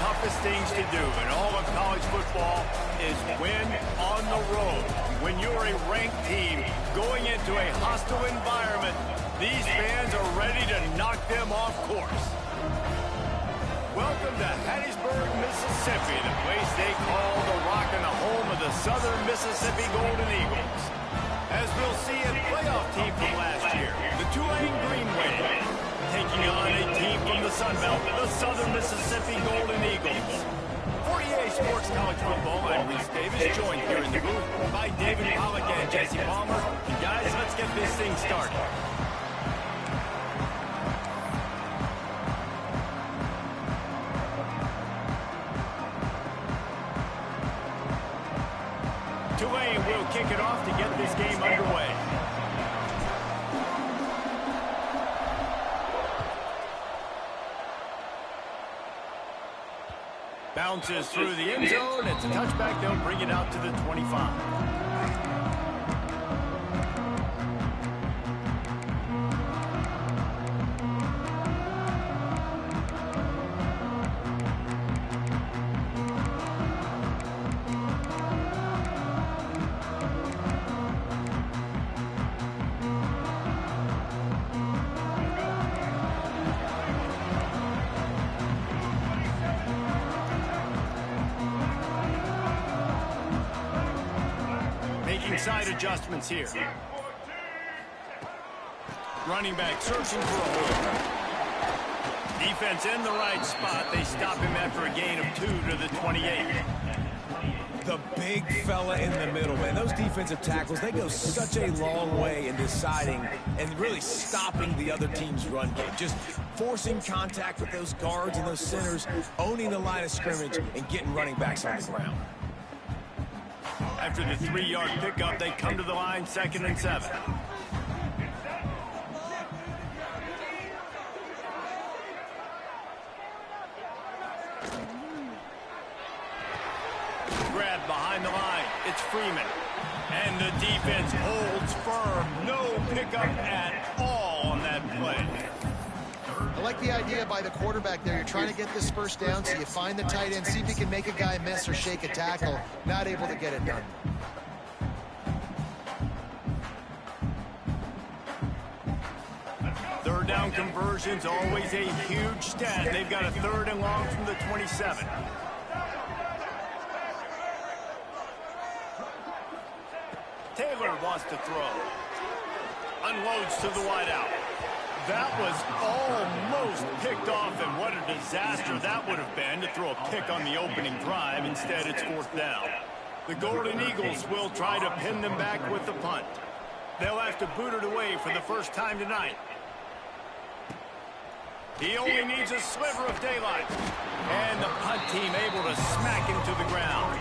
toughest things to do in all of college football is win on the road. When you're a ranked team going into a hostile environment, these fans are ready to knock them off course. Welcome to Hattiesburg, Mississippi, the place they call the Rock and the home of the Southern Mississippi Golden Eagles. As we'll see, a playoff team from last year, the Tulane Green Wave, taking on a team from the Sun Belt, the Southern Mississippi Golden Eagles. For EA Sports College Football, I'm Reese Davis, joined here in the booth by David Pollack and Jesse Palmer. And guys, let's get this thing started. Tulane will kick it off to get this game underway. Bounces through the end zone. It's a touchback. They'll bring it out to the 25. Side adjustments here. Running back searching for a hole. Defense in the right spot. They stop him after a gain of 2 to the 28. The big fella in the middle, man. Those defensive tackles, they go such a long way in deciding and really stopping the other team's run game. Just forcing contact with those guards and those centers, owning the line of scrimmage, and getting running backs on the ground. After the 3-yard pickup, they come to the line, 2nd and 7. Grab behind the line. It's Freeman. And the defense holds firm. No pickup at all on that play. I like the idea by the quarterback there. You're trying to get this first down, so you find the tight end, see if you can make a guy miss or shake a tackle. Not able to get it done. Third down conversions, always a huge stat. They've got a 3rd and long from the 27. Taylor wants to throw. Unloads to the wideout. That was almost picked off, and what a disaster that would have been to throw a pick on the opening drive. Instead, it's 4th down. The Golden Eagles will try to pin them back with the punt. They'll have to boot it away for the first time tonight. He only needs a sliver of daylight. And the punt team able to smack him to the ground.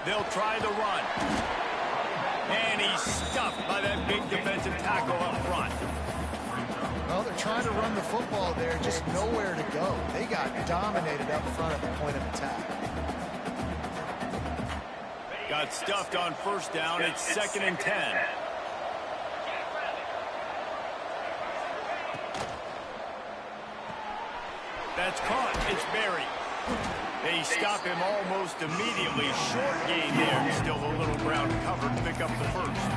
They'll try the run. And he's stuffed by that big defensive tackle up front. Well, they're trying to run the football there, just nowhere to go. They got dominated up front at the point of attack. Got stuffed on 1st down. It's 2nd and 10. That's caught. It's Berry. They stop him almost immediately. Short gain there. Still a little ground covered to pick up the 1st.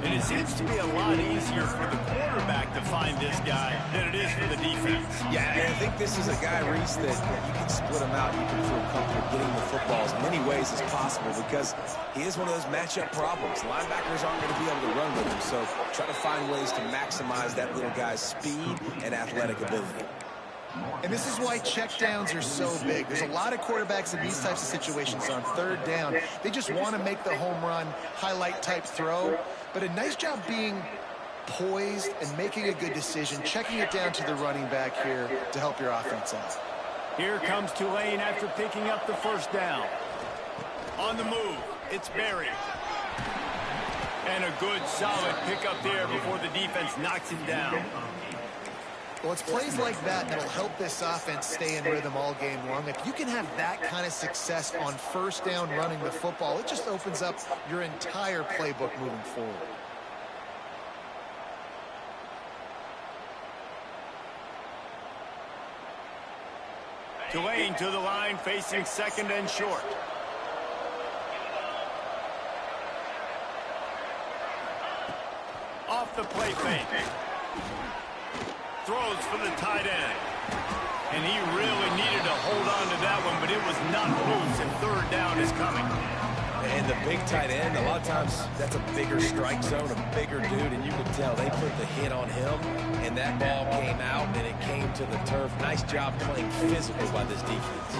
And it seems to be a lot easier for the quarterback to find this guy than it is for the defense. Yeah, and I think this is a guy, Reese, that you can split him out. You can feel comfortable getting the football as many ways as possible because he is one of those matchup problems. Linebackers aren't going to be able to run with him, so try to find ways to maximize that little guy's speed and athletic ability. And this is why checkdowns are so big. There's a lot of quarterbacks in these types of situations on 3rd down. They just want to make the home run, highlight type throw. But a nice job being poised and making a good decision, checking it down to the running back here to help your offense out. Here comes Tulane after picking up the 1st down. On the move, it's Berry. And a good solid pickup there before the defense knocks him down. Well, it's plays like that that'll help this offense stay in rhythm all game long. If you can have that kind of success on first down running the football, it just opens up your entire playbook moving forward. Tulane to the line, facing second and short. Off the play fake. Throws for the tight end. And he really needed to hold on to that one, but it was not loose, and third down is coming. And the big tight end, a lot of times that's a bigger strike zone, a bigger dude, and you can tell they put the hit on him, and that ball came out, and it came to the turf. Nice job playing physical by this defense.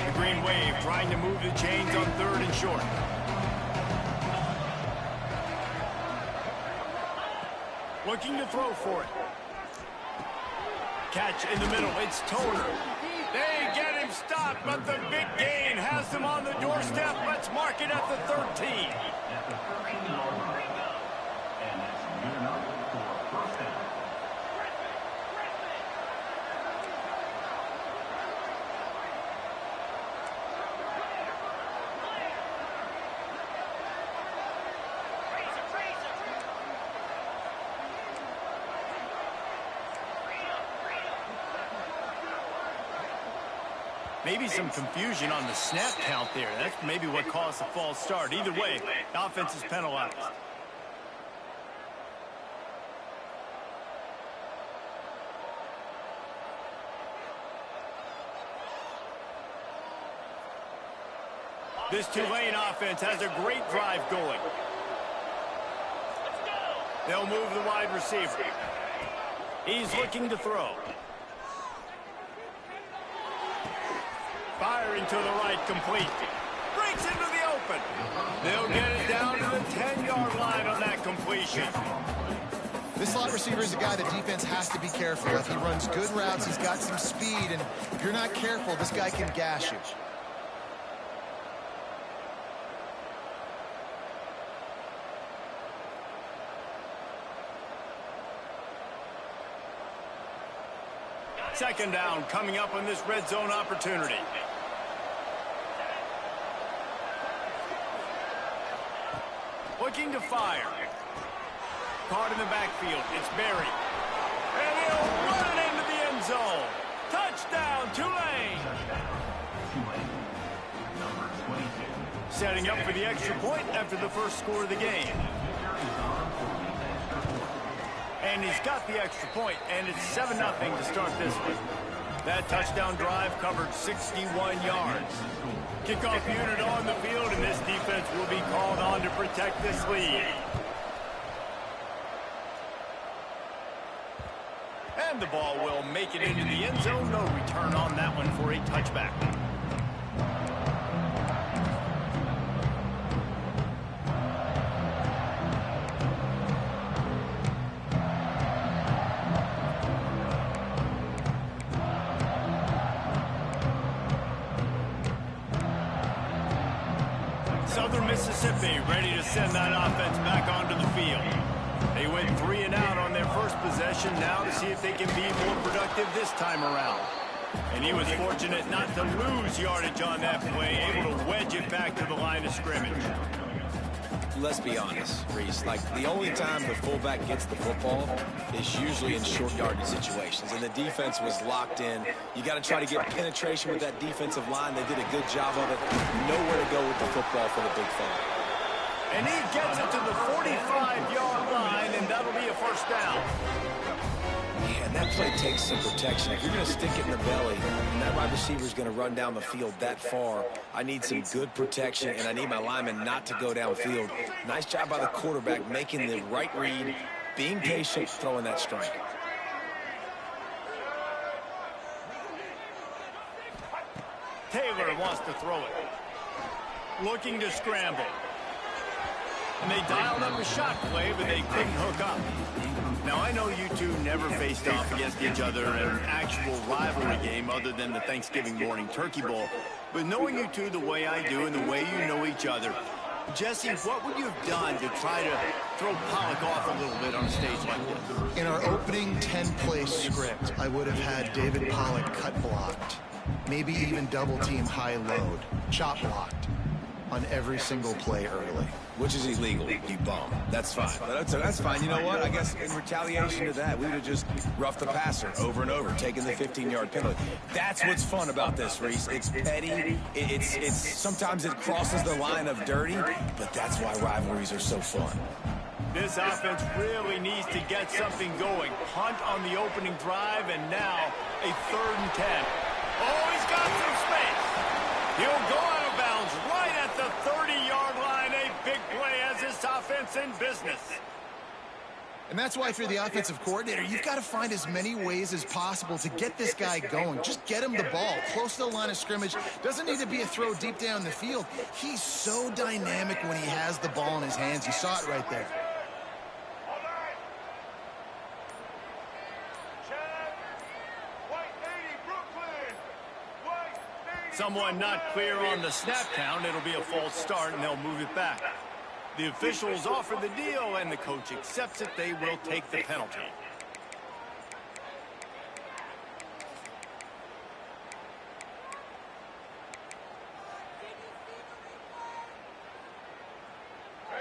The Green Wave trying to move the chains on third and short. Looking to throw for it. Catch in the middle. It's Toner. They get him stopped, but the big gain has them on the doorstep. Let's mark it at the 13. Maybe some confusion on the snap count there. That's maybe what caused the false start. Either way, the offense is penalized. This Tulane offense has a great drive going. They'll move the wide receiver. He's looking to throw. Firing to the right, complete. Breaks into the open. They'll get it down to the 10-yard line on that completion. This slot receiver is a guy the defense has to be careful of. He runs good routes. He's got some speed, and if you're not careful, this guy can gash you. Second down coming up on this red zone opportunity. Looking to fire. Caught in the backfield. It's Berry. And he'll run it into the end zone. Touchdown, Tulane. Setting up for the extra point after the first score of the game. And he's got the extra point, and it's 7-0 to start this one. That touchdown drive covered 61 yards. Kickoff unit on the field, and this defense will be called on to protect this lead. And the ball will make it into the end zone. No return on that one for a touchback. Southern Mississippi ready to send that offense back onto the field. They went 3 and out on their first possession, now to see if they can be more productive this time around. And he was fortunate not to lose yardage on that play, able to wedge it back to the line of scrimmage. Let's be honest, Reese. Like, the only time the fullback gets the football is usually in short yardage situations, and the defense was locked in. You got to try to get penetration with that defensive line. They did a good job of it. Nowhere to go with the football for the big fella. And he gets it to the 45-yard line, and that'll be a first down. Yeah, and that play takes some protection. If you're going to stick it in the belly, and that wide receiver is going to run down the field that far, I need some good protection, and I need my lineman not to go downfield. Nice job by the quarterback making the right read, being patient, throwing that strike. Taylor wants to throw it. Looking to scramble. And they dialed up a shot play, but they couldn't hook up. Now, I know you two never faced off against each other in an actual rivalry game other than the Thanksgiving morning Turkey Bowl. But knowing you two the way I do and the way you know each other, Jesse, what would you have done to try to throw Pollock off a little bit on a stage like this? In our opening 10-play script, I would have had David Pollock cut blocked, maybe even double-team high load, chop blocked on every single play early. Which is illegal, you bum. That's fine. That's fine. You know what? I guess in retaliation to that, we would have just roughed the passer over and over, taking the 15-yard penalty. That's what's fun about this, Reese. It's petty. It's sometimes it crosses the line of dirty, but that's why rivalries are so fun. This offense really needs to get something going. Punt on the opening drive, and now a 3rd and 10. Oh, he's got some space. He'll go out of bounds right at the 30-yard line. A big play as this offense in business. And that's why if you're the offensive coordinator, you've got to find as many ways as possible to get this guy going. Just get him the ball close to the line of scrimmage. Doesn't need to be a throw deep down the field. He's so dynamic when he has the ball in his hands. You saw it right there. Someone not clear on the snap count. It'll be a false start, and they'll move it back. The officials offer the deal, and the coach accepts it. They will take the penalty.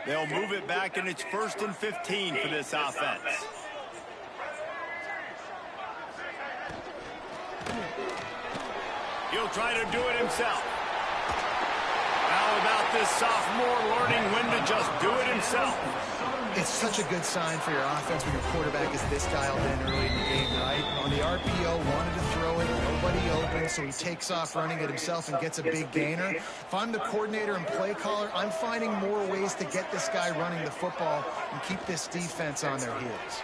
They'll move it back, and it's 1st and 15 for this offense. He'll try to do it himself. How about this sophomore learning when to just do it himself? It's such a good sign for your offense when your quarterback is this dialed in early in the game, right? On the RPO, wanted to throw it, nobody open, so he takes off running it himself and gets a big gainer. If I'm the coordinator and play caller, I'm finding more ways to get this guy running the football and keep this defense on their heels.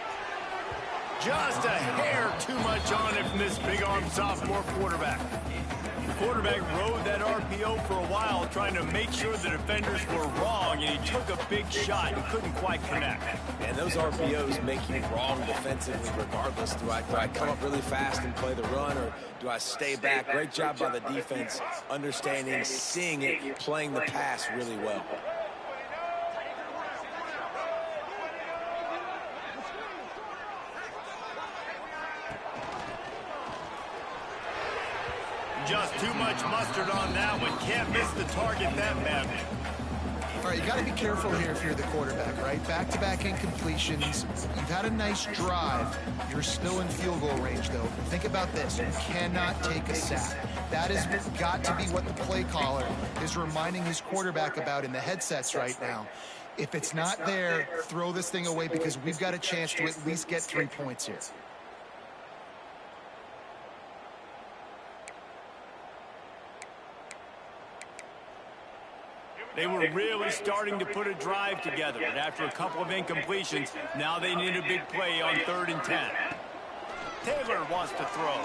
Just a hair too much on it from this big-arm sophomore quarterback. The quarterback rode that RPO for a while, trying to make sure the defenders were wrong, and he took a big shot and couldn't quite connect. And those RPOs make you wrong defensively regardless. Do I come up really fast and play the run, or do I stay back? Great job by the defense, understanding, seeing it, playing the pass really well. Just too much mustard on that one. Can't miss the target that badly. All right, you got to be careful here if you're the quarterback, right? Back-to-back incompletions. You've had a nice drive. You're still in field goal range, though. Think about this. You cannot take a sack. That has got to be what the play caller is reminding his quarterback about in the headsets right now. If it's not there, throw this thing away because we've got a chance to at least get 3 points here. They were really starting to put a drive together, but after a couple of incompletions, now they need a big play on 3rd and 10. Taylor wants to throw.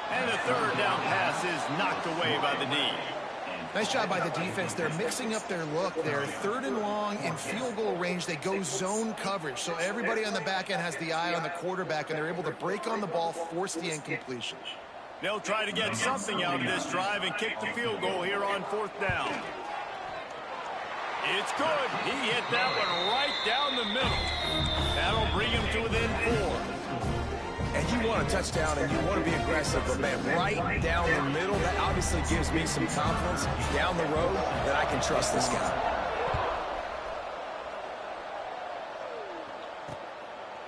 And the 3rd down pass is knocked away by the D. Nice job by the defense. They're mixing up their look. They're 3rd and long in field goal range. They go zone coverage, so everybody on the back end has the eye on the quarterback, and they're able to break on the ball, force the incompletion. They'll try to get something out of this drive and kick the field goal here on 4th down. It's good. He hit that one right down the middle. That'll bring him to within 4. And you want a touchdown and you want to be aggressive, but man, right down the middle, that obviously gives me some confidence down the road that I can trust this guy.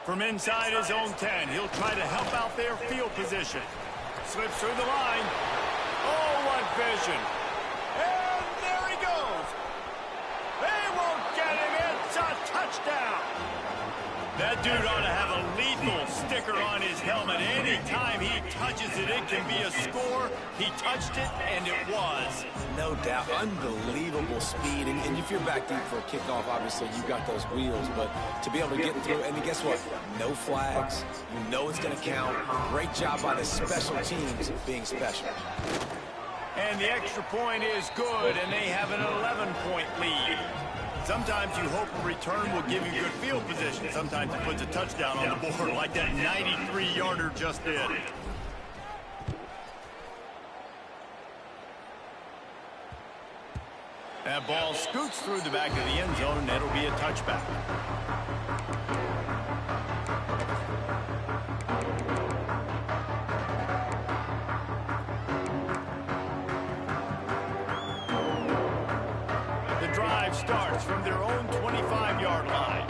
From inside his own 10, he'll try to help out their field position. Slips through the line. Oh, what vision. And there he goes. They won't get him. It's a touchdown. That dude ought to have a lethal sticker on his helmet. Anytime he touches it, it can be a score. He touched it, and it was. No doubt. Unbelievable speed. And if you're back deep for a kickoff, obviously you've got those wheels. But to be able to get through, and guess what? No flags. You know it's going to count. Great job by the special teams being special. And the extra point is good, and they have an 11-point lead. Sometimes you hope a return will give you good field position. Sometimes it puts a touchdown on the board like that 93-yarder just did. That ball scoots through the back of the end zone, and it'll be a touchback. The drive starts from their own 25-yard line.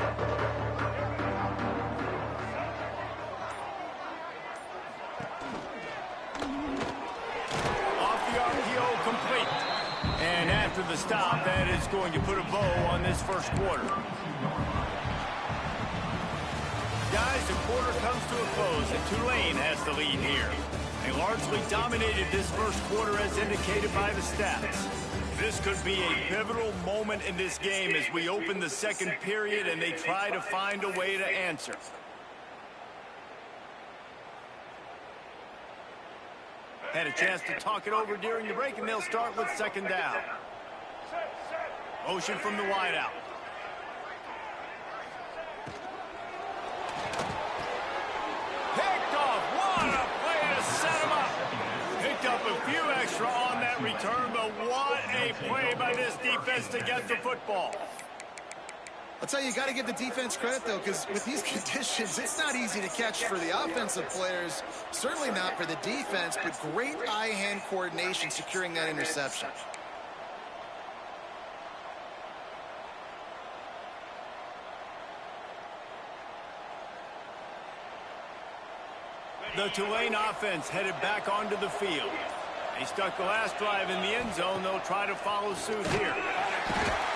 After the stop, that is going to put a bow on this first quarter. Guys, the quarter comes to a close, and Tulane has the lead here. They largely dominated this first quarter as indicated by the stats. This could be a pivotal moment in this game as we open the second period and they try to find a way to answer. Had a chance to talk it over during the break, and they'll start with second down. Motion from the wideout. Picked off. What a play to set him up. Picked up a few extra on that return, but what a play by this defense to get the football. I'll tell you got to give the defense credit, though, because with these conditions, it's not easy to catch for the offensive players, certainly not for the defense, but great eye-hand coordination securing that interception. The Tulane offense headed back onto the field. They stuck the last drive in the end zone. They'll try to follow suit here.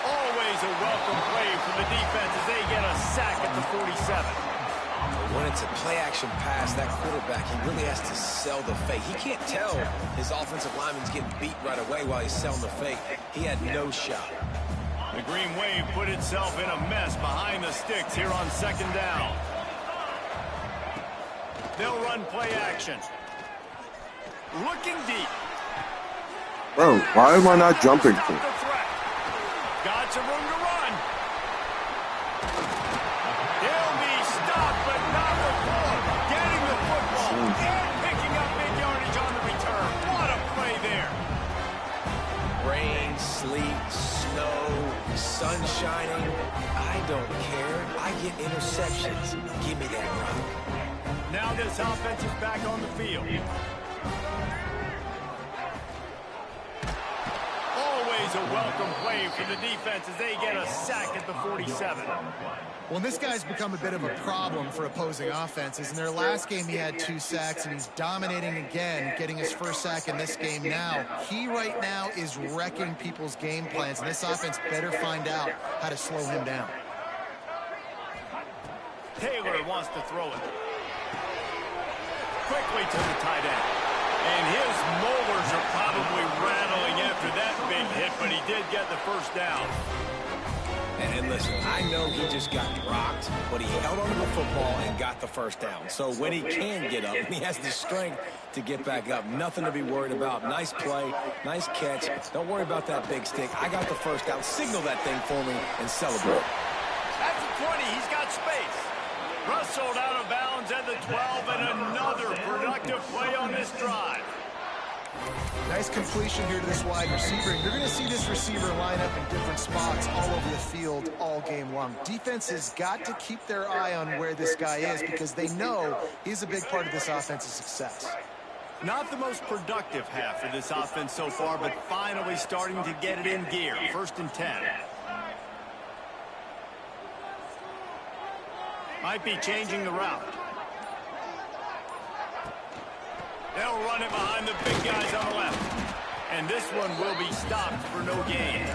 Always a welcome play from the defense as they get a sack at the 47. When it's a play-action pass, that quarterback, he really has to sell the fake. He can't tell his offensive lineman's getting beat right away while he's selling the fake. He had no shot. The Green Wave put itself in a mess behind the sticks here on second down. They'll run play action. Looking deep. Bro, why am I not jumping? Got some room to run. He'll be stopped, but not before getting the football and picking up big yardage on the return. What a play there. Rain, sleet, snow, sun shining. I don't care. I get interceptions. Give me that rock. Now this offense is back on the field. Always a welcome play for the defense as they get a sack at the 47. Well, this guy's become a bit of a problem for opposing offenses. In their last game, he had 2 sacks, and he's dominating again, getting his first sack in this game now. He right now is wrecking people's game plans, and this offense better find out how to slow him down. Taylor wants to throw it. Quickly to the tight end. And his molars are probably rattling after that big hit, but he did get the first down. And listen, I know he just got rocked, but he held onto the football and got the first down. So when he can get up, he has the strength to get back up. Nothing to be worried about. Nice play, nice catch. Don't worry about that big stick. I got the first down. Signal that thing for me and celebrate. At the 20, he's got space. Wrestled out of bounds at the 12, and another productive play on this drive. Nice completion here to this wide receiver. And you're going to see this receiver line up in different spots all over the field all game long. Defense has got to keep their eye on where this guy is because they know he's a big part of this offense's success. Not the most productive half for this offense so far, but finally starting to get it in gear. 1st and 10. Might be changing the route. They'll run it behind the big guys on the left. And this one will be stopped for no gain.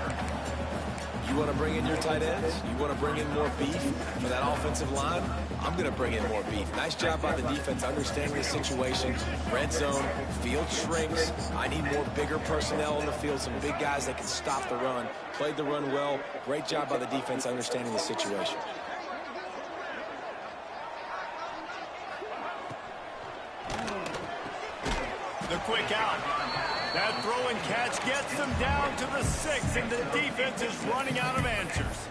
You want to bring in your tight ends? You want to bring in more beef for that offensive line? I'm going to bring in more beef. Nice job by the defense understanding the situation. Red zone, field shrinks. I need more bigger personnel in the field, some big guys that can stop the run. Played the run well. Great job by the defense understanding the situation. The quick out. That throw and catch gets them down to the 6, and the defense is running out of answers.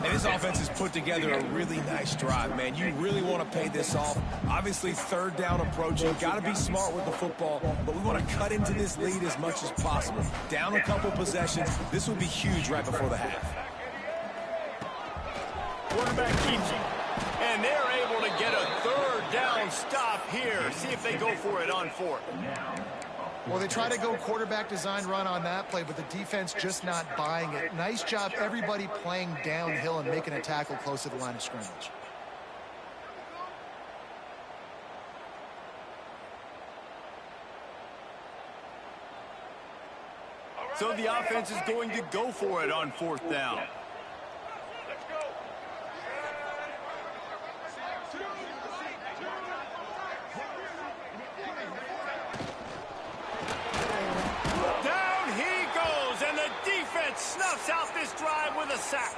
And this offense has put together a really nice drive, man. You really want to pay this off. Obviously, third down approaching. Got to be smart with the football, but we want to cut into this lead as much as possible. Down a couple possessions. This would be huge right before the half. Quarterback keeps him. And they're able to get a third down stop here. See if they go for it on fourth. Well, they try to go quarterback design run on that play, but the defense just not buying it. Nice job, everybody playing downhill and making a tackle close to the line of scrimmage. So the offense is going to go for it on fourth down. Snuffs out this drive with a sack.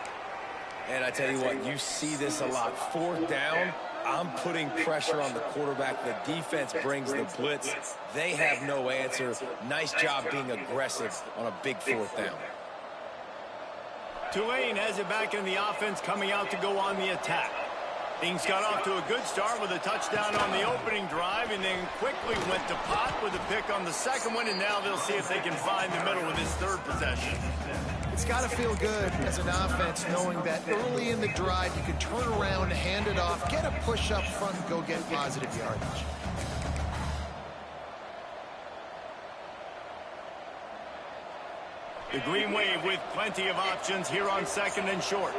And I tell you what, you see this a lot. Fourth down, I'm putting pressure on the quarterback. The defense brings the blitz. They have no answer. Nice job being aggressive on a big fourth down. Tulane has it back in the offense, coming out to go on the attack. Things got off to a good start with a touchdown on the opening drive, and then quickly went to pot with a pick on the second one, and now they'll see if they can find the middle with this third possession. It's got to feel good as an offense knowing that early in the drive you can turn around, hand it off, get a push up front, and go get positive yardage. The Green Wave with plenty of options here on second and short.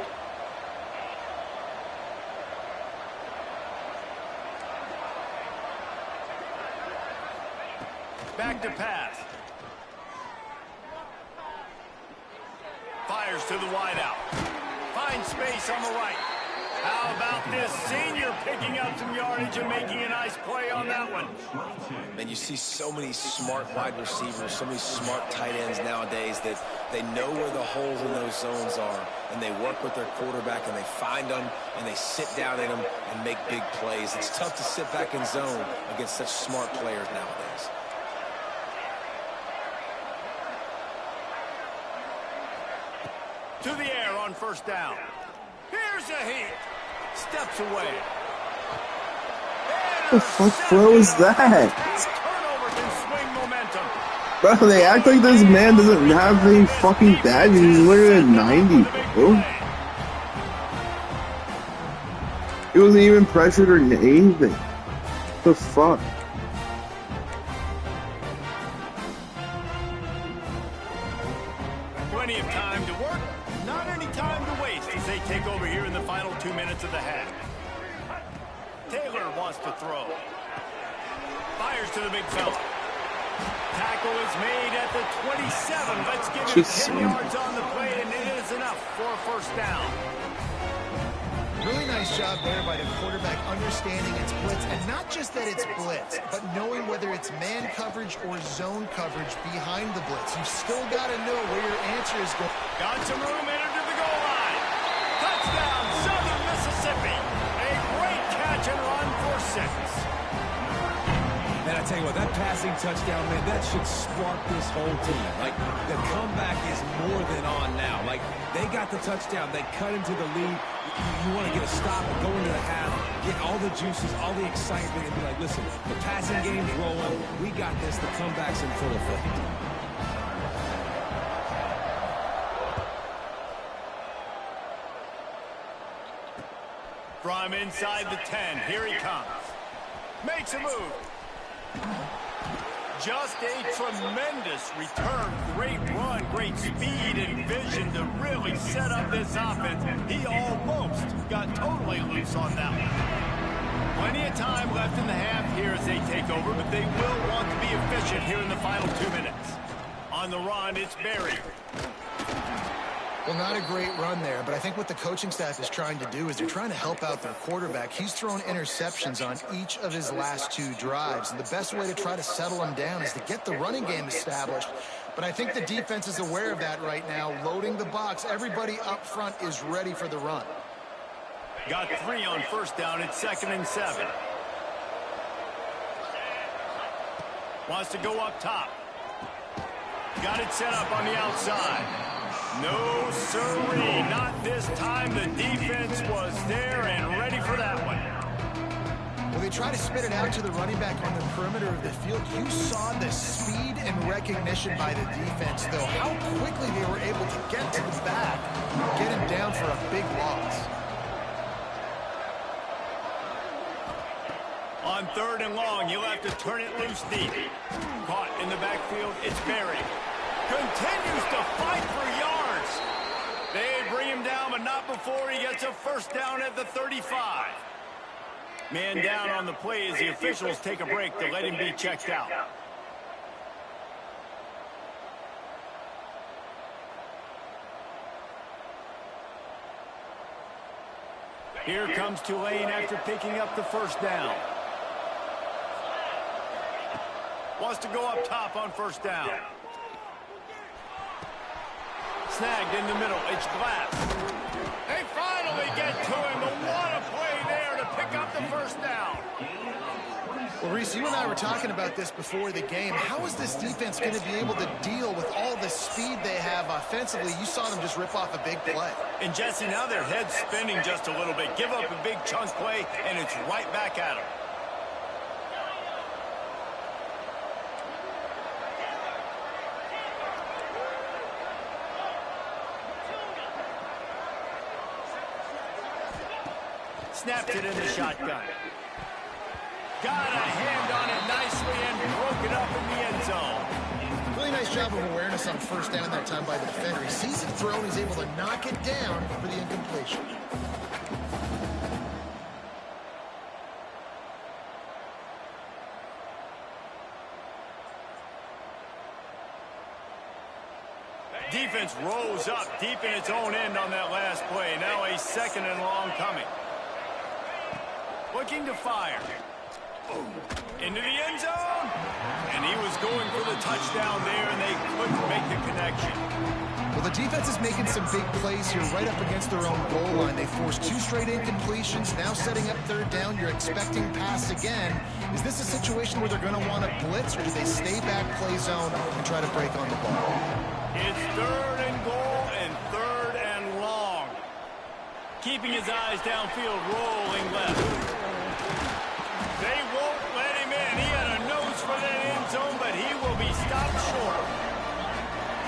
Back to pass. Fires to the wideout. Finds space on the right. How about this senior picking up some yardage and making a nice play on that one? And you see so many smart wide receivers, so many smart tight ends nowadays that they know where the holes in those zones are, and they work with their quarterback, and they find them, and they sit down in them and make big plays. It's tough to sit back in zone against such smart players nowadays. To the air on first down. Here's a heat. Steps away. What the fuck throw is that? Turnover can swing momentum. Bro, they act like this man doesn't have any fucking bad. He's literally at 90, bro. He wasn't even pressured or anything. What the fuck? Plenty of time to work, not any time to waste as they take over here in the final 2 minutes of the half. Taylor wants to throw. Fires to the big fella. Tackle is made at the 27. Let's give him 10 yards on the play, and it is enough for a first down. Really nice job there by the quarterback understanding it's blitz, and not just that it's blitz, but knowing whether it's man coverage or zone coverage behind the blitz. You've still got to know where your answer is going. Got some room, entered to the goal line. Touchdown, Southern Mississippi. A great catch and run for 6. Man, I tell you what, that passing touchdown, man, that should spark this whole team. Like, the comeback is more than on now. Like, they got the touchdown. They cut into the lead. You want to get a stop and go into the half, get all the juices, all the excitement, and be like, listen, the passing game's rolling. We got this. The comeback's in full effect. From inside the 10, here he comes. Makes a move. Just a tremendous return. Great run, great speed and vision to really set up this offense. He almost got totally loose on that one. Plenty of time left in the half here as they take over, but they will want to be efficient here in the final 2 minutes. On the run, it's Berry. Well, not a great run there, but I think what the coaching staff is trying to do is they're trying to help out their quarterback. He's thrown interceptions on each of his last 2 drives, and the best way to try to settle him down is to get the running game established. But I think the defense is aware of that right now, loading the box. Everybody up front is ready for the run. Got 3 on first down. It's 2nd and 7. Wants to go up top. Got it set up on the outside. No, sirree, not this this time the defense was there and ready for that one. Well, they try to spit it out to the running back on the perimeter of the field. You saw the speed and recognition by the defense, though. How quickly they were able to get to the back, get him down for a big loss. On 3rd and long, you'll have to turn it loose deep. Caught in the backfield, it's Berry. Continues to fight for yards. They bring him down, but not before he gets a first down at the 35. Man down on the play as the officials take a break to let him be checked out. Here comes Tulane after picking up the first down. Wants to go up top on first down. Snagged in the middle. It's Glass. They finally get to him, but what a play there to pick up the first down. Well, Reese, you and I were talking about this before the game. How is this defense going to be able to deal with all the speed they have offensively? You saw them just rip off a big play. And Jesse, now their head's spinning just a little bit. Give up a big chunk play, and it's right back at them. Snapped it in the shotgun. Got a hand on it nicely and broke it up in the end zone. Really nice job of awareness on first down that time by the defender. He sees it thrown, he's able to knock it down for the incompletion. Defense rose up deep in its own end on that last play. Now a 2nd and long coming. Looking to fire. Into the end zone. And he was going for the touchdown there, and they couldn't make the connection. Well, the defense is making some big plays here right up against their own goal line. They forced 2 straight incompletions. Now setting up 3rd down. You're expecting pass again. Is this a situation where they're going to want to blitz, or do they stay back, play zone, and try to break on the ball? It's 3rd and goal and 3rd and long. Keeping his eyes downfield, rolling left. They won't let him in. He had a nose for that end zone, but he will be stopped short.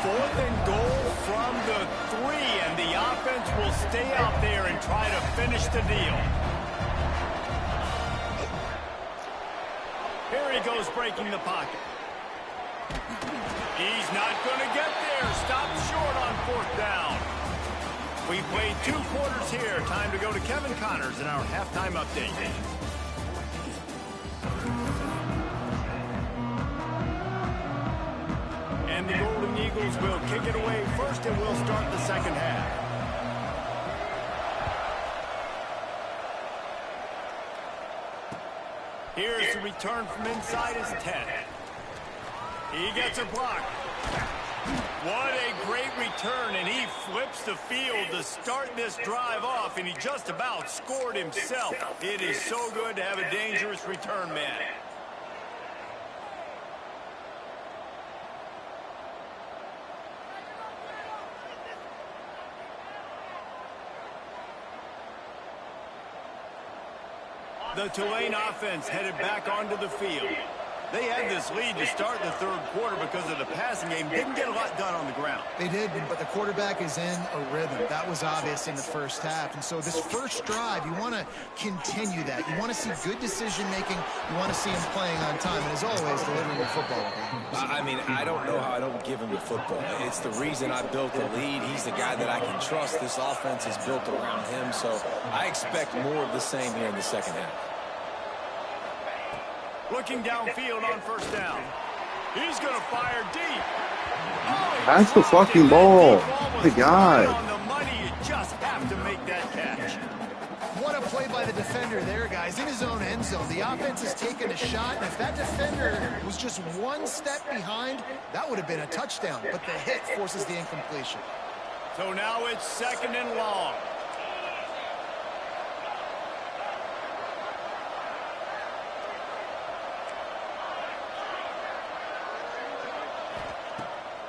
4th and goal from the 3, and the offense will stay out there and try to finish the deal. Here he goes, breaking the pocket. He's not going to get there. Stopped short on 4th down. We played 2 quarters here. Time to go to Kevin Connors in our halftime update. And the Golden Eagles will kick it away first, and we'll start the second half. Here's the return from inside his 10. He gets a block. What a great return, and he flips the field to start this drive off, and he just about scored himself. It is so good to have a dangerous return man. The Tulane offense headed back onto the field. They had this lead to start the 3rd quarter because of the passing game. Didn't get a lot done on the ground. They did, but the quarterback is in a rhythm. That was obvious in the first half. And so this first drive, you want to continue that. You want to see good decision-making. You want to see him playing on time. And as always, delivering the football. I mean, I don't know how I don't give him the football. It's the reason I built the lead. He's the guy that I can trust. This offense is built around him. So I expect more of the same here in the second half. Looking downfield on first down. He's going to fire deep. Oh, That's the fucking ball. My God. On the money, you just have to make that catch. What a play by the defender there, guys. In his own end zone. The offense has taken a shot, and if that defender was just 1 step behind, that would have been a touchdown. But the hit forces the incompletion. So now it's 2nd and long.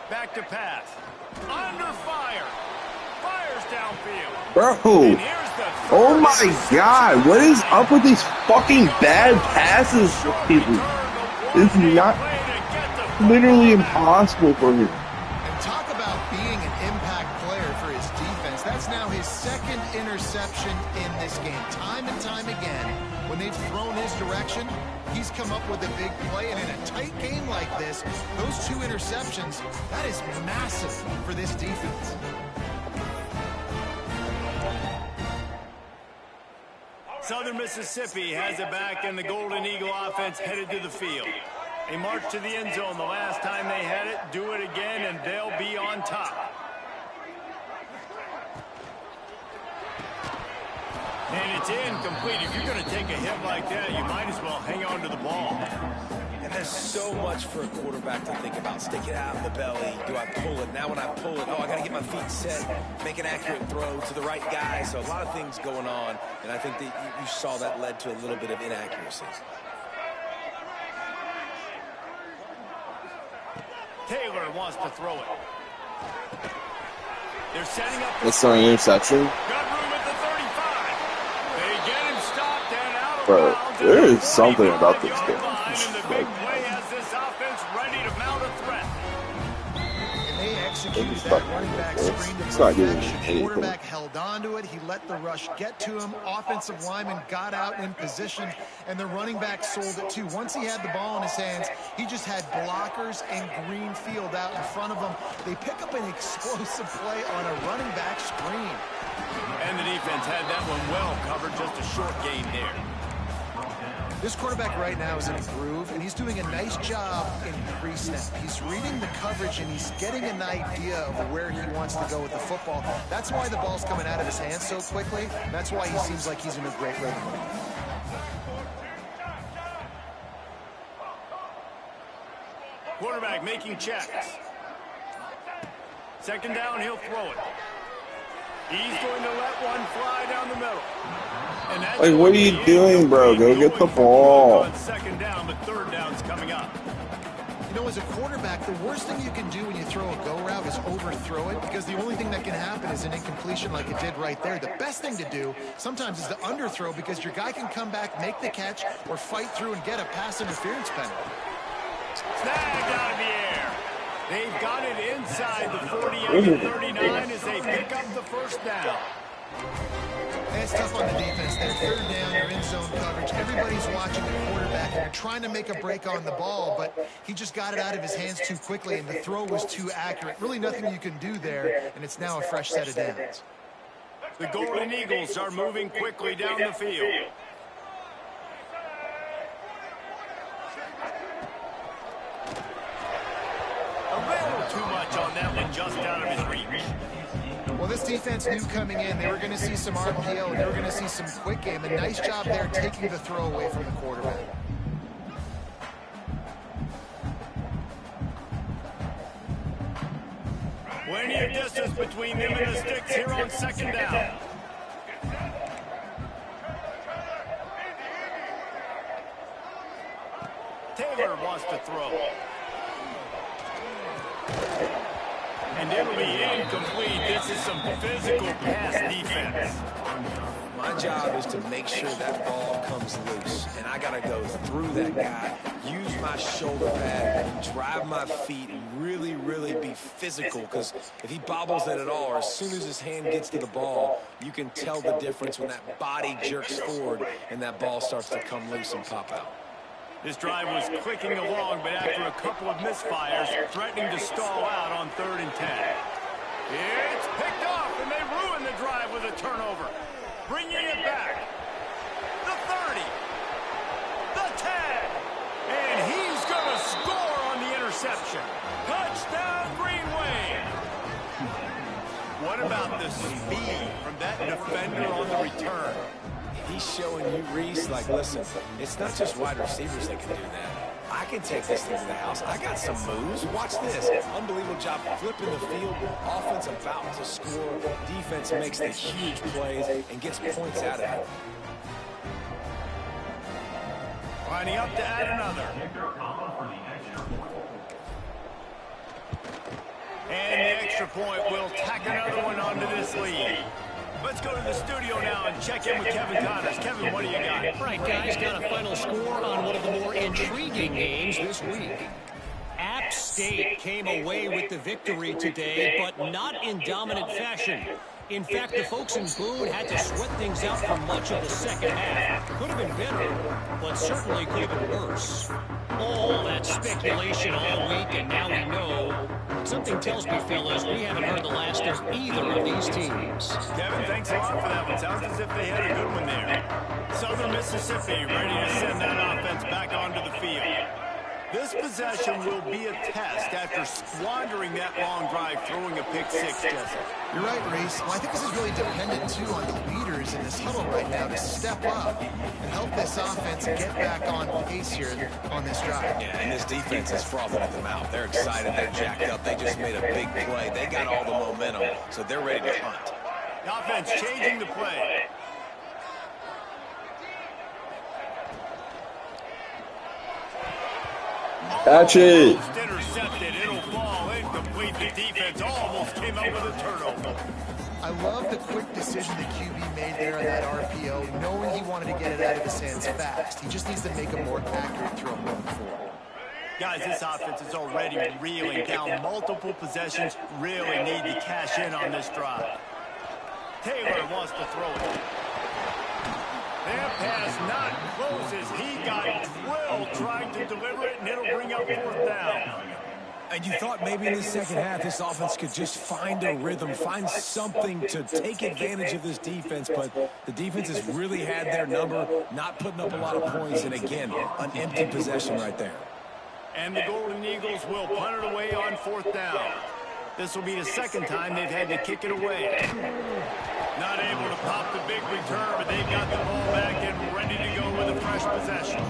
Back to pass. Under fire. Fires down downfield. Bro, And here's the oh my God, what is up with these fucking bad passes for people? It's not literally impossible for him. And talk about being an impact player for his defense. That's now his second interception in this game. Time and time again, when they've thrown his direction, he's come up with a big play. And in a tight game like this, those 2 interceptions, that is massive for this defense. Southern Mississippi has it back, and the Golden Eagle offense headed to the field. They marched to the end zone the last time they had it. Do it again, and they'll be on top. And it's incomplete. If you're going to take a hit like that, you might as well hang on to the ball. And there's so much for a quarterback to think about. Stick it out of the belly. Do I pull it? Now when I pull it, oh, I got to get my feet set, make an accurate throw to the right guy. So a lot of things going on, and I think that you saw that led to a little bit of inaccuracy. Taylor wants to throw it. They're setting up. That's an interception. Got room at the 35. They get him stopped and out of Bro, bounds. there is something about this game. And the big play has this offense ready to mount a threat. And they executed that running back screen to It's not giving perfection. me anything. Quarterback held on to it. He let the rush get to him. Offensive lineman got out in position, and the running back sold it too. Once he had the ball in his hands, he just had blockers and green field out in front of him. They pick up an explosive play on a running back screen. And the defense had that one well covered, just a short gain there. This quarterback right now is in a groove, and he's doing a nice job in pre-snap. He's reading the coverage, and he's getting an idea of where he wants to go with the football. That's why the ball's coming out of his hands so quickly. That's why he seems like he's in a great rhythm. Quarterback making checks. Second down, he'll throw it. He's going to let one fly down the middle. And that's Like, what are you doing, bro? Go get the ball. On second down, but third down's coming up. You know, as a quarterback, the worst thing you can do when you throw a go route is overthrow it, because the only thing that can happen is an incompletion like it did right there. The best thing to do sometimes is to underthrow, because your guy can come back, make the catch, or fight through and get a pass interference penalty. Snagged out of the air. They've got it inside the 48-39 as they pick up the first down. It's tough on the defense there. Third down, you're in zone coverage. Everybody's watching the quarterback, and you're trying to make a break on the ball, but he just got it out of his hands too quickly, and the throw was too accurate. Really nothing you can do there, and it's now a fresh set of downs. The Golden Eagles are moving quickly down the field. A little too much on that one, just out of his reach. Well, this defense knew coming in they were going to see some RPO, and they were going to see some quick game. A nice job there taking the throw away from the quarterback. Plenty of distance between them and the sticks here on second down. Taylor wants to throw. And it'll be incomplete. This is some physical pass defense. My job is to make sure that ball comes loose, and I got to go through that guy, use my shoulder pad, drive my feet, and really, really be physical, because if he bobbles it at all, or as soon as his hand gets to the ball, you can tell the difference when that body jerks forward and that ball starts to come loose and pop out. This drive was clicking along, but after a couple of misfires, threatening to stall out on 3rd and 10. It's picked off, and they ruin the drive with a turnover. Bringing it back. The 30. The 10. And he's going to score on the interception. Touchdown, Greenway. What about the speed from that defender on the return? He's showing you, Reese, like, listen, it's not just wide receivers that can do that. I can take this thing to the house. I got some moves. Watch this. Unbelievable job flipping the field. Offense about to score. Defense makes the huge plays and gets points out of it. Lining up to add another. And the extra point will tack another one onto this lead. Let's go to the studio now and check in with Kevin Connors. Kevin, what do you got? Right, guys, got a final score on one of the more intriguing games this week. App State came away with the victory today, but not in dominant fashion. In fact, the folks in Boone had to sweat things out for much of the second half. Could have been better, but certainly could have been worse. All that speculation all week, and now we know. Something tells me, fellas, we haven't heard the last of either of these teams. Kevin, thanks a lot for that one. Sounds as if they had a good one there. Southern Mississippi ready to send that offense back onto the field. This possession will be a test after squandering that long drive, throwing a pick six, Jesse. You're right, Reese. Well, I think this is really dependent, too, on the leaders in this huddle right now to step up and help this offense get back on pace here on this drive. Yeah, and this defense is frothing at the mouth. They're excited. They're jacked up. They just made a big play. They got all the momentum, so they're ready to hunt. The offense changing the play. Catch it. Almost intercepted. It'll fall incomplete. The defense almost came up with a turnover. I love the quick decision the QB made there on that RPO, knowing he wanted to get it out of his hands fast. He just needs to make a more accurate throw moving forward. Guys, this offense is already reeling down multiple possessions. Really need to cash in on this drive. Taylor wants to throw it. That pass not close as he got drilled trying to deliver it, and it'll bring up fourth down. And you thought maybe in the second half this offense could just find a rhythm, find something to take advantage of this defense, but the defense has really had their number, not putting up a lot of points, and again, an empty possession right there. And the Golden Eagles will punt it away on fourth down. This will be the second time they've had to kick it away. Not able to pop the big return, but they've got the ball back and ready to go with a fresh possession.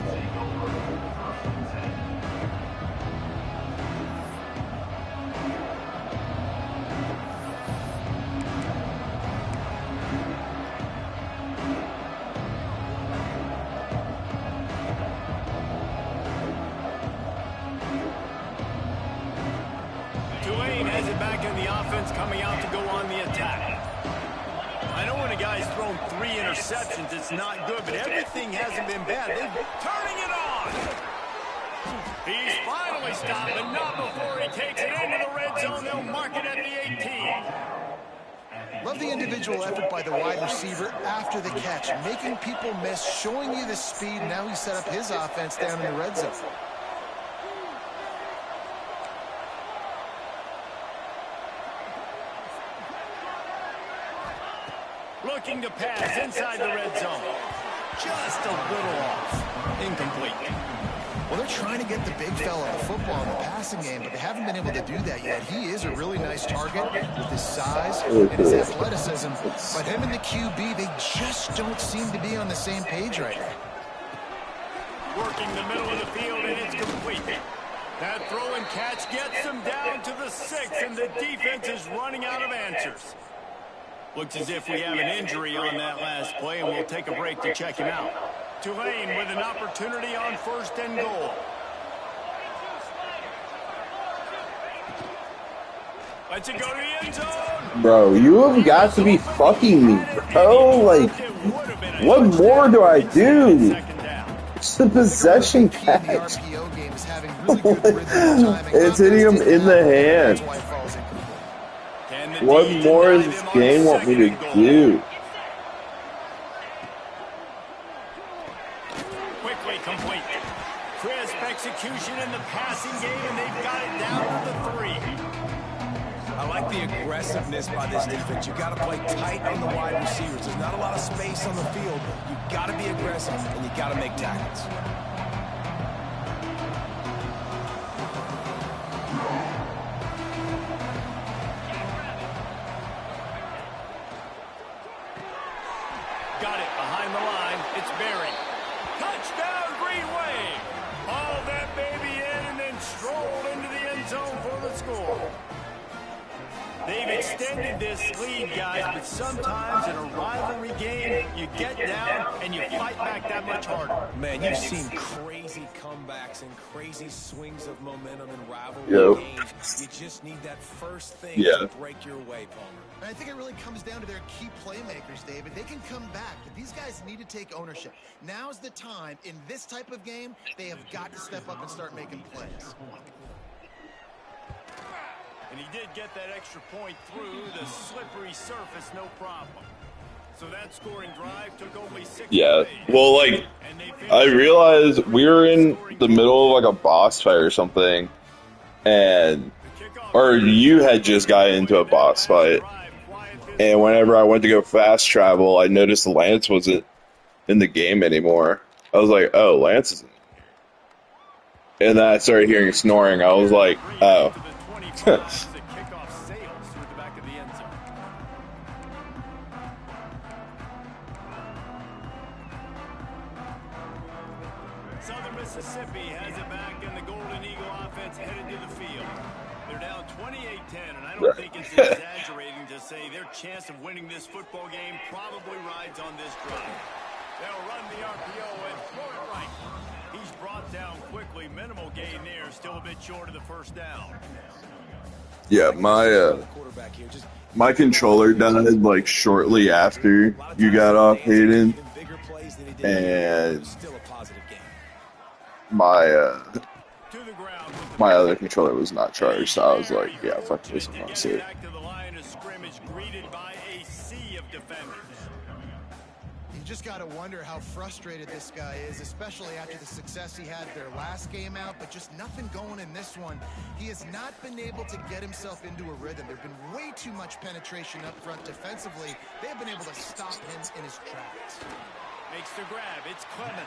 Tulane has it back in the offense, coming out to go on the attack. I know when a guy's thrown 3 interceptions, it's not good, but everything hasn't been bad. They're turning it on. He's finally stopped, but not before he takes it into the red zone. They'll mark it at the 18. Love the individual effort by the wide receiver after the catch, making people miss, showing you the speed. Now he set up his offense down in the red zone. Looking to pass inside the red zone. Just a little off. Incomplete. Well, they're trying to get the big fella the football in the passing game, but they haven't been able to do that yet. He is a really nice target with his size and his athleticism, but him and the QB, they just don't seem to be on the same page right now. Working the middle of the field, and it's complete. That throw and catch gets them down to the 6, and the defense is running out of answers. Looks as if we have an injury on that last play, and we'll take a break to check him out. Tulane with an opportunity on 1st and goal. Let's it go to the end zone. Bro, you have got to be fucking me, bro. Like, what more do I do? It's the possession catch. It's hitting him in the hand. What more does this game want me to do? Quickly complete. Crisp execution in the passing game, and they've got it down to the 3. I like the aggressiveness by this defense. You got to play tight on the wide receivers. There's not a lot of space on the field. You got to be aggressive, and you got to make tackles. Got it behind the line. It's Berry. Touchdown, Green Wave. Hauled that baby in and then strolled into the end zone for the score. They've extended this lead, guys, but sometimes in a rivalry game, You get down and you fight back that much harder. Man, you've seen crazy comebacks and crazy swings of momentum in rivalry games. You just need that first thing to break your way, Palmer. And I think it really comes down to their key playmakers, David. They can come back, but these guys need to take ownership. Now's the time. In this type of game, they have got to step up and start making plays. And he did get that extra point through the slippery surface, no problem. So that scoring drive took only 6 Yeah, plays. well, like, I realized we were in the middle of, like, a boss fight or something, and, or you had just got into a boss fight, and whenever I went to go fast travel, I noticed Lance wasn't in the game anymore. I was like, oh, Lance isn't here. And then I started hearing snoring. I was like, oh. Southern Mississippi has it back, and the Golden Eagle offense headed to the field. They're down 28-10, and I don't think it's exaggerating to say their chance of winning this football game probably rides on this drive. They'll run the RPO and throw it right. He's brought down quickly. Minimal gain there, still a bit short of the first down. Yeah, my controller died like shortly after you got off, Hayden, and my other controller was not charged, so I was like, yeah, fuck this, I'm not safe. You just got to wonder how frustrated this guy is, especially after the success he had their last game out, but just nothing going in this one. He has not been able to get himself into a rhythm. There's been way too much penetration up front defensively. They've been able to stop him in his tracks. Makes the grab. It's Clemens.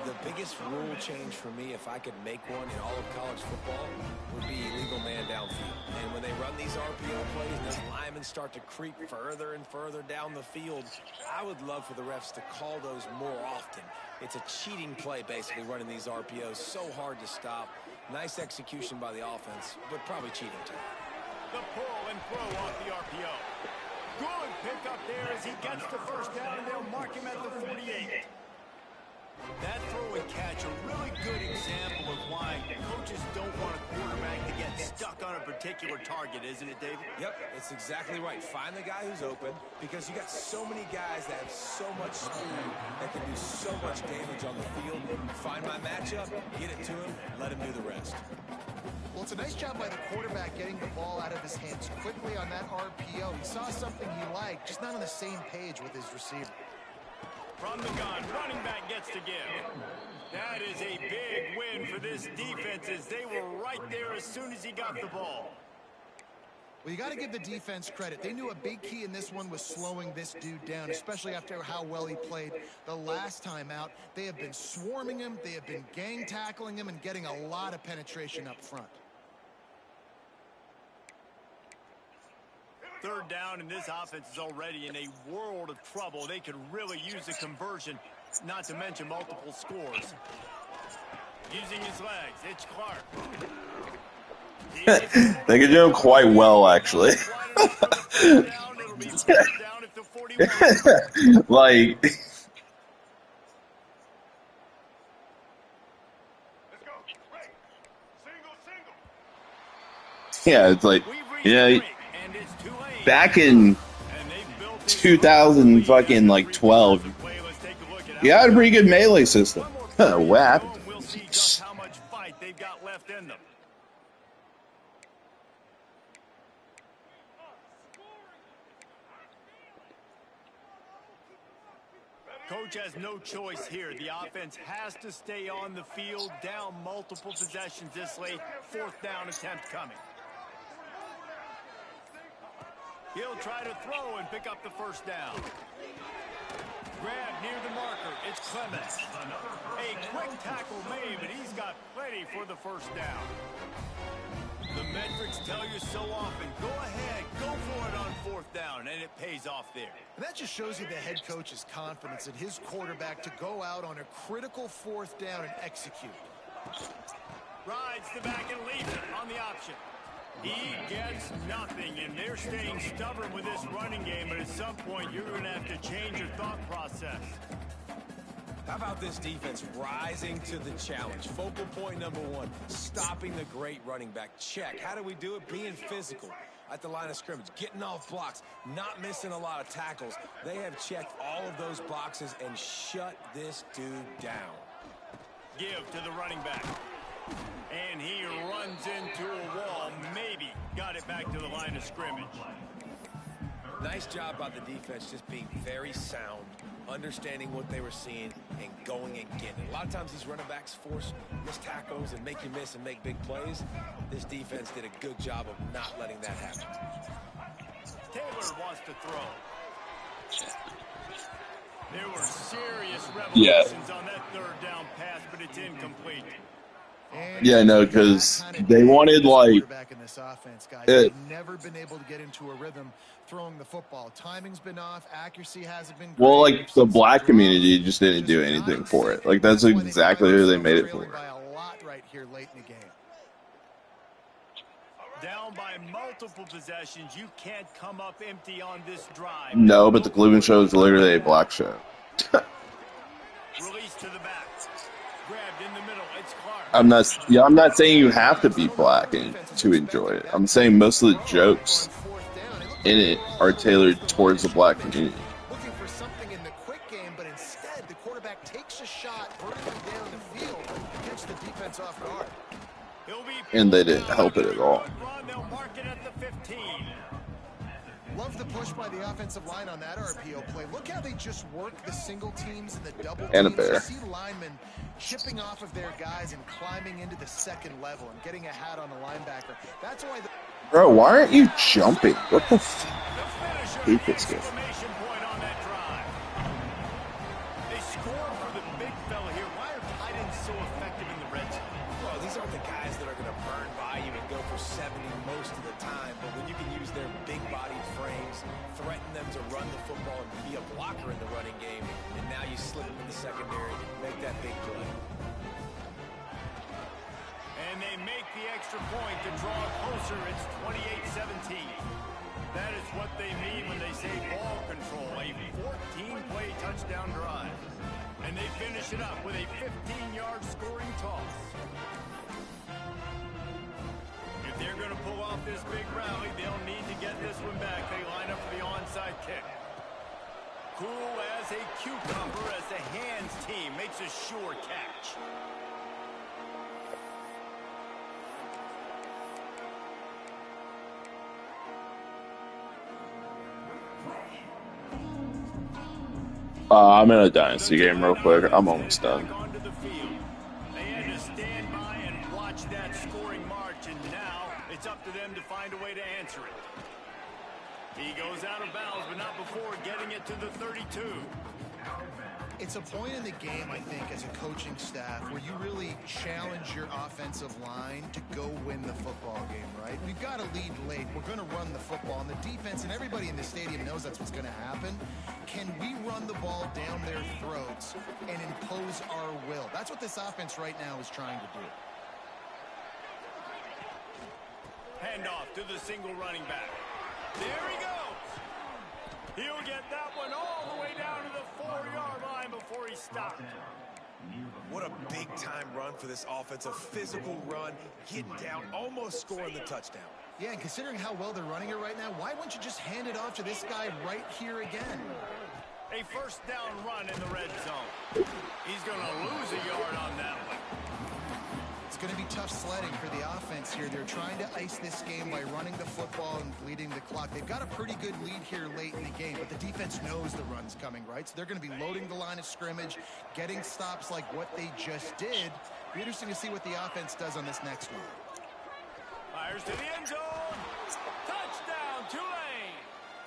The biggest rule change for me, if I could make one in all of college football, would be illegal man downfield. And when they run these RPO plays and those linemen start to creep further and further down the field, I would love for the refs to call those more often. It's a cheating play, basically, running these RPOs. So hard to stop. Nice execution by the offense, but probably cheating too. The pull and throw off the RPO. Good pick up there as he gets the first down, and they'll mark him at the 48. That throw and catch, a really good example of why coaches don't want a quarterback to get stuck on a particular target, isn't it, David? Yep, it's exactly right. Find the guy who's open, because you got so many guys that have so much speed that can do so much damage on the field. Find my matchup, get it to him, let him do the rest. Well, it's a nice job by the quarterback getting the ball out of his hands quickly on that RPO. He saw something he liked, just not on the same page with his receiver. From the gun, running back gets to give. That is a big win for this defense as they were right there as soon as he got the ball. Well, you got to give the defense credit. They knew a big key in this one was slowing this dude down, especially after how well he played the last time out. They have been swarming him, they have been gang tackling him, and getting a lot of penetration up front. Third down, and this offense is already in a world of trouble. They could really use a conversion, not to mention multiple scores. Using his legs, it's Clark. They can do him quite well, actually. Like, yeah, it's like, yeah. Back in 2012, you had a pretty good melee system. What happened? We'll see just how much fight they've got left in them. Coach has no choice here. The offense has to stay on the field, down multiple possessions this late. Fourth down attempt coming. He'll try to throw and pick up the first down. Grab near the marker. It's Clemens. A quick tackle made, but he's got plenty for the first down. The metrics tell you so often, go ahead, go for it on fourth down, and it pays off there. And that just shows you the head coach's confidence in his quarterback to go out on a critical fourth down and execute. Rides the back and leaves it on the option. He gets nothing, and they're staying stubborn with this running game, but at some point you're going to have to change your thought process. How about this defense rising to the challenge? Focal point number one, stopping the great running back. Check. How do we do it? Being physical at the line of scrimmage, getting off blocks, not missing a lot of tackles. They have checked all of those boxes and shut this dude down. Give to the running back. And he runs into a wall. Maybe got it back to the line of scrimmage. Nice job by the defense, just being very sound, understanding what they were seeing, and going and getting it. A lot of times these running backs force missed tackles and make you miss and make big plays. This defense did a good job of not letting that happen. Taylor wants to throw. There were serious revolutions on that third down pass, but it's incomplete. Yeah, no, because they wanted, like, in this offense, guys. They've never been able to get into a rhythm throwing the football. Timing's been off. Accuracy hasn't been great. Well, like, the black community just didn't do anything for it. Like, that's exactly who they made it for. By a lot right here late in the game. Down by multiple possessions, you can't come up empty on this drive. No, but the Cleveland show is literally a black show. Release to the back. Grabbed in the middle. It's Clark. I'm not saying you have to be black to enjoy it. I'm saying most of the jokes in it are tailored towards the black community. Looking for something in the quick game, but instead the quarterback takes a shot vertically down the field to catch the defense off guard. And they didn't help it at all. They'll mark it at the 15. Love the push by the offensive line on that RPO play. Look how they just work the single teams and the double And a teams. bear. You see linemen chipping off of their guys and climbing into the second level and getting a hat on the linebacker. That's why Bro, why aren't you jumping? What the f***? The Hate this guy. exclamation point on that drive. They scored for the big fella here. Why are tight ends so effective in the red zone? Well, these aren't the guys that are going to burn by you and go for 70 most of the time, but when you can use their big-bodied frames, threaten them to run the football and be a blocker in the running game, and now you slip them in the secondary, make that big play. And they make the extra point to draw closer. It's 28-17. That is what they mean when they say ball control. A 14-play touchdown drive. And they finish it up with a 15-yard scoring toss. If they're going to pull off this big rally, they'll need to get this one back. They line up for the onside kick. Cool as a cucumber as the hands team makes a sure catch. I'm in a dynasty game real quick. I'm almost done. Onto the field. They had to stand by and watch that scoring march, and now it's up to them to find a way to answer it. He goes out of bounds, but not before getting it to the 32. it's a point in the game, I think, as a coaching staff where you really challenge your offensive line to go win the football game, right? We've got to lead late. We're going to run the football. And the defense and everybody in the stadium knows that's what's going to happen. Can we run the ball down their throats and impose our will? That's what this offense right now is trying to do. Handoff to the single running back. There he goes. He'll get that one all the way down to the 4-yard line before he stopped. What a big-time run for this offense. A physical run, getting down, almost scoring the touchdown. Yeah, and considering how well they're running it right now, why wouldn't you just hand it off to this guy right here again? A first down run in the red zone. He's going to lose a yard on that one. It's going to be tough sledding for the offense here. They're trying to ice this game by running the football and bleeding the clock. They've got a pretty good lead here late in the game, but the defense knows the run's coming, right? So they're going to be loading the line of scrimmage, getting stops like what they just did. It'll be interesting to see what the offense does on this next one. Fires to the end zone. Touchdown, Tulane.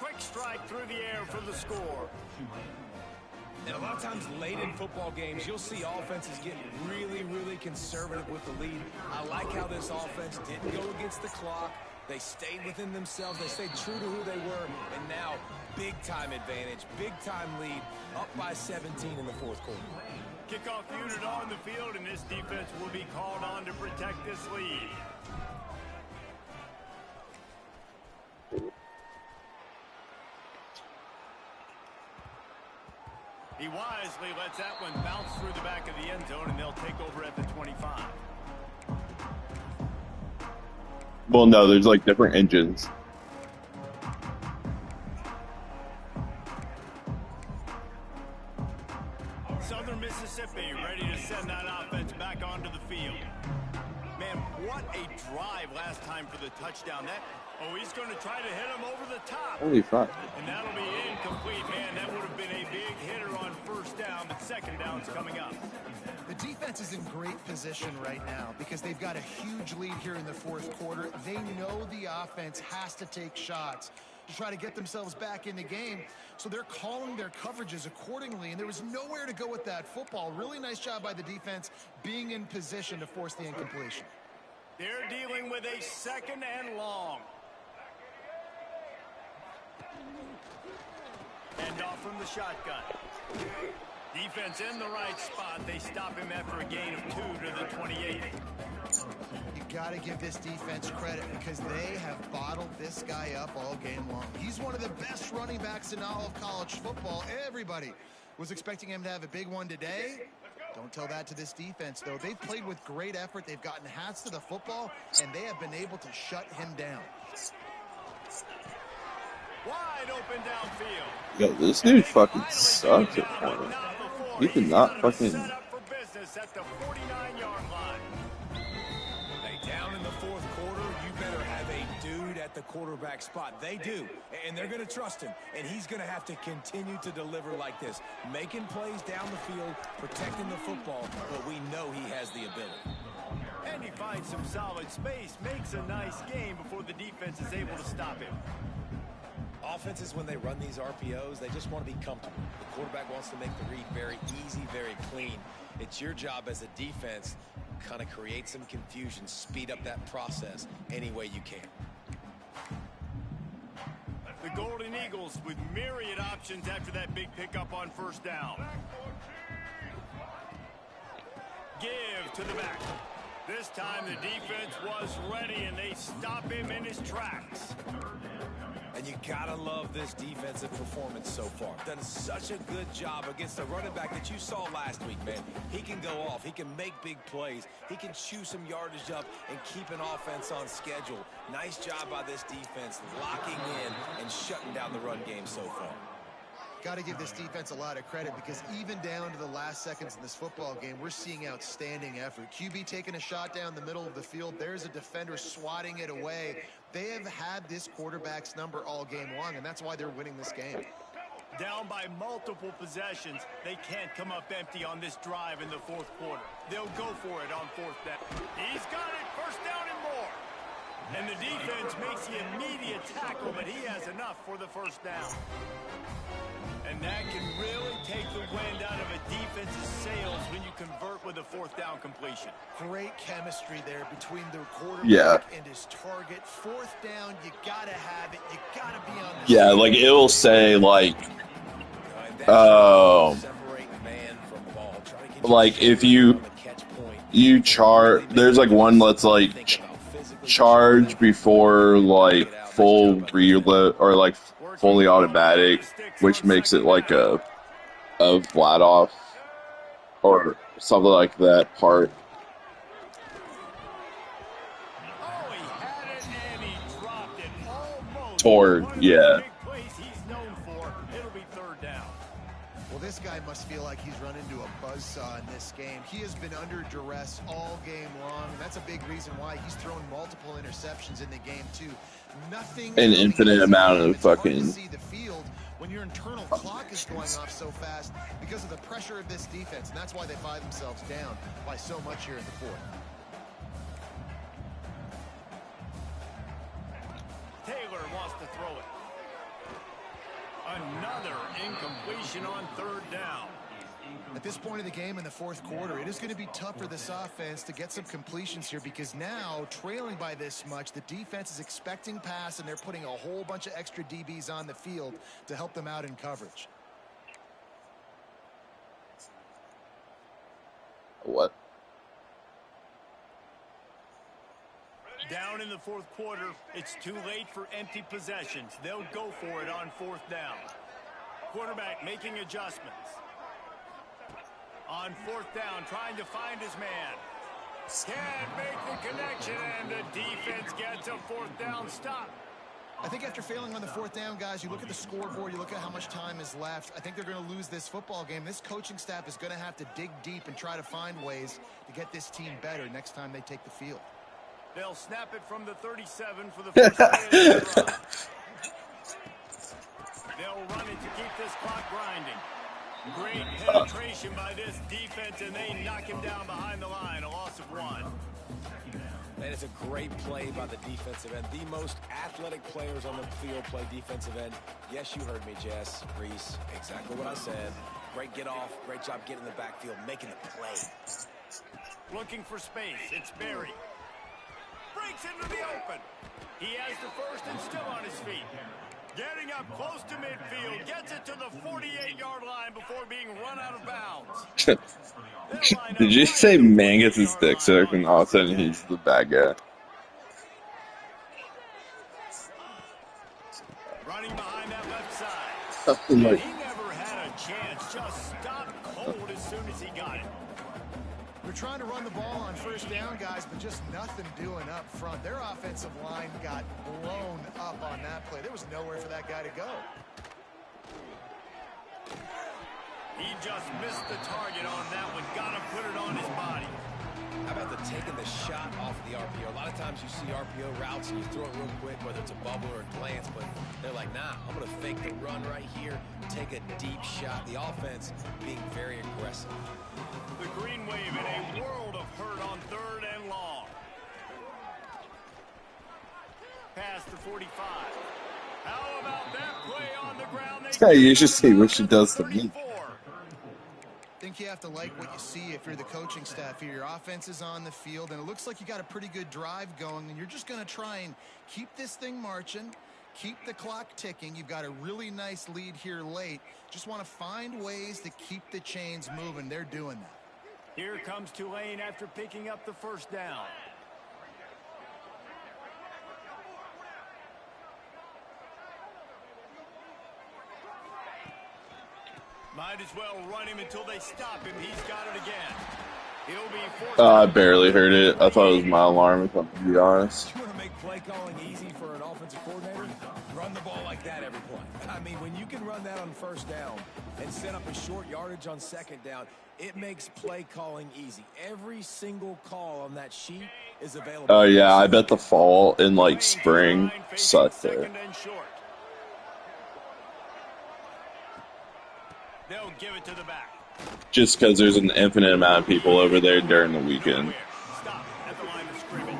Quick strike through the air for the score. And a lot of times late in football games, you'll see offenses get really, really conservative with the lead. I like how this offense didn't go against the clock. They stayed within themselves. They stayed true to who they were. And now, big-time advantage, big-time lead, up by 17 in the fourth quarter. Kickoff unit on the field, and this defense will be called on to protect this lead. He wisely lets that one bounce through the back of the end zone, and they'll take over at the 25. Well, no, there's like different engines. Southern Mississippi ready to send that offense back onto the field. Man, what a drive last time for the touchdown. He's going to try to hit him over the top. Holy fuck. And that'll be incomplete, man. That would have been a big hitter on first down, but second down's coming up. The defense is in great position right now because they've got a huge lead here in the fourth quarter. They know the offense has to take shots to try to get themselves back in the game. So they're calling their coverages accordingly, and there was nowhere to go with that football. Really nice job by the defense being in position to force the incompletion. They're dealing with a second and long. And off from the shotgun. Defense in the right spot. They stop him after a gain of 2 to the 28. You got to give this defense credit because they have bottled this guy up all game long. He's one of the best running backs in all of college football. Everybody was expecting him to have a big one today. Don't tell that to this defense, though. They've played with great effort. They've gotten hats to the football, and they have been able to shut him down. Wide open downfield. Yo, this dude fucking sucks at corner. He did not fucking... Set up for business at the 49-yard line. Hey, down in the fourth quarter, you better have a dude at the quarterback spot. They do, and they're going to trust him, and he's going to have to continue to deliver like this, making plays down the field, protecting the football, but we know he has the ability. And he finds some solid space, makes a nice game before the defense is able to stop him. Offenses, when they run these RPOs, they just want to be comfortable. The quarterback wants to make the read very easy, very clean. It's your job as a defense to kind of create some confusion, speed up that process any way you can. The Golden Eagles with myriad options after that big pickup on first down. Give to the back. This time the defense was ready, and they stop him in his tracks. And you gotta love this defensive performance so far. Done such a good job against the running back that you saw last week, man. He can go off. He can make big plays. He can chew some yardage up and keep an offense on schedule. Nice job by this defense locking in and shutting down the run game so far. Got to give this defense a lot of credit because even down to the last seconds in this football game, we're seeing outstanding effort. QB taking a shot down the middle of the field. There's a defender swatting it away. They have had this quarterback's number all game long, and that's why they're winning this game. Down by multiple possessions, they can't come up empty on this drive in the fourth quarter. They'll go for it on fourth down. He's got it, first down and more. And the defense makes the immediate tackle, but he has enough for the first down. And that can really take the wind out of a defense's sails when you convert with a fourth down completion. Great chemistry there between the quarterback and his target. Fourth down, you got to have it. You got to be on the Yeah, like it will say like if you charge, there's like one that's like charge before like full reload or like fully automatic, which makes it like a flat off or something like that part. Oh, he had it and he dropped it almost. Toward, yeah. Big plays he's known for. It'll be third down. Well, this guy must feel like he's run into a buzzsaw in this game. He has been under duress all game long. That's a big reason why he's thrown multiple interceptions in the game, too. Nothing. An infinite amount of fucking. See the field when your internal clock is going off so fast because of the pressure of this defense, and that's why they find themselves down by so much here in the fourth. Taylor wants to throw it. Another incompletion on third down. At this point of the game in the fourth quarter, it is going to be tough for this offense to get some completions here because now, trailing by this much, the defense is expecting pass, and they're putting a whole bunch of extra DBs on the field to help them out in coverage. What? Down in the fourth quarter, it's too late for empty possessions. They'll go for it on fourth down. Quarterback making adjustments. On 4th down, trying to find his man. Can't make the connection, and the defense gets a 4th down stop. I think after failing on the 4th down, guys, you look at the scoreboard, you look at how much time is left. I think they're going to lose this football game. This coaching staff is going to have to dig deep and try to find ways to get this team better next time they take the field. They'll snap it from the 37 for the first play of the drive. They'll run it to keep this clock grinding. Great penetration by this defense, and they knock him down behind the line. A loss of 1. And it's a great play by the defensive end. The most athletic players on the field play defensive end. Yes, you heard me, Jess, Reese. Exactly what I said. Great get off. Great job getting in the backfield, making the play. Looking for space. It's Berry. Breaks into the open. He has the first and still on his feet. Getting up close to midfield. Gets it to the 48-yard line before being run out of bounds. Did you say man gets his dick sucked and all of a sudden he's the bad guy? Running behind that left side. Something like He never had a chance. Just stopped cold as soon as he got it. They're trying to run the ball on 1st down, guys, but just nothing doing up front. Their offensive line got blown up on that play. There was nowhere for that guy to go. He just missed the target on that one. Got to put it on his body. How about the taking the shot off of the RPO? A lot of times you see RPO routes and you throw it real quick, whether it's a bubble or a glance, but they're like, nah, I'm going to fake the run right here, take a deep shot. The offense being very aggressive. The Green Wave in a world of hurt on 3rd and long. Past the 45. How about that play on the ground? yeah, you should see what she does to me. I think you have to like what you see if you're the coaching staff here. Your offense is on the field, and it looks like you got a pretty good drive going, and you're just going to try and keep this thing marching, keep the clock ticking. You've got a really nice lead here late. Just want to find ways to keep the chains moving. They're doing that. Here comes Tulane after picking up the 1st down. Might as well run him until they stop him. He's got it again. He'll be forced. I barely heard it. I thought it was my alarm, if I'm to be honest. You want to make play calling easy for an offensive coordinator? Run the ball like that every play. I mean, when you can run that on 1st down and set up a short yardage on 2nd down, it makes play calling easy. Every single call on that sheet is available. Oh, yeah, I bet the fall in, like, spring sucked there. 2nd and short. They'll give it to the back. Just because there's an infinite amount of people over there during the weekend. Stop at the line of scrimmage.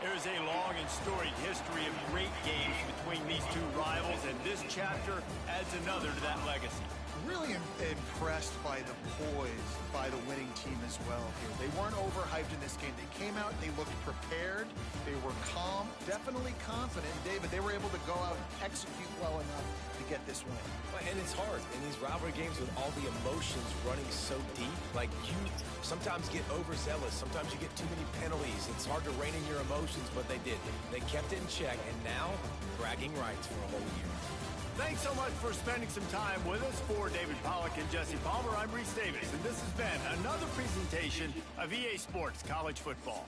There's a long and storied history of great games between these two rivals, and this chapter adds another to that legacy. Really impressed by the poise by the winning team as well here. They weren't overhyped in this game. They came out, they looked prepared, they were calm, definitely confident. David, they were able to go out and execute well enough to get this win. And it's hard in these rivalry games with all the emotions running so deep. Like, you sometimes get overzealous. Sometimes you get too many penalties. It's hard to rein in your emotions, but they did. They kept it in check, and now bragging rights for a whole year. Thanks so much for spending some time with us. For David Pollack and Jesse Palmer, I'm Reese Davis, and this has been another presentation of EA Sports College Football.